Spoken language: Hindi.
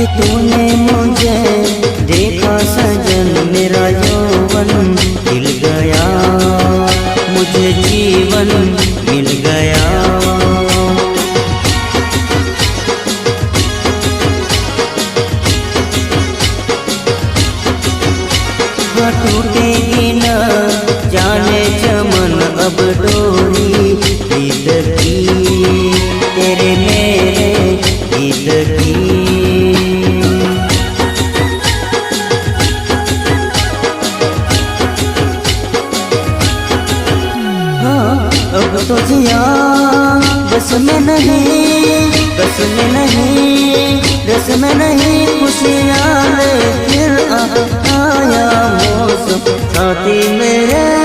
तूने मुझे देखा सजन, मेरा यौवन खिल गया, मुझे जीवन मिल गया। टूटेगी न जाने चमन अब डोरी प्रीत की, तेरे मेरे गीत की। हाँ अब तो जिया बस में नहीं, बस में नहीं, रस में नहीं, खुशियाँ ले फिर आया मौसम साथी मेरे।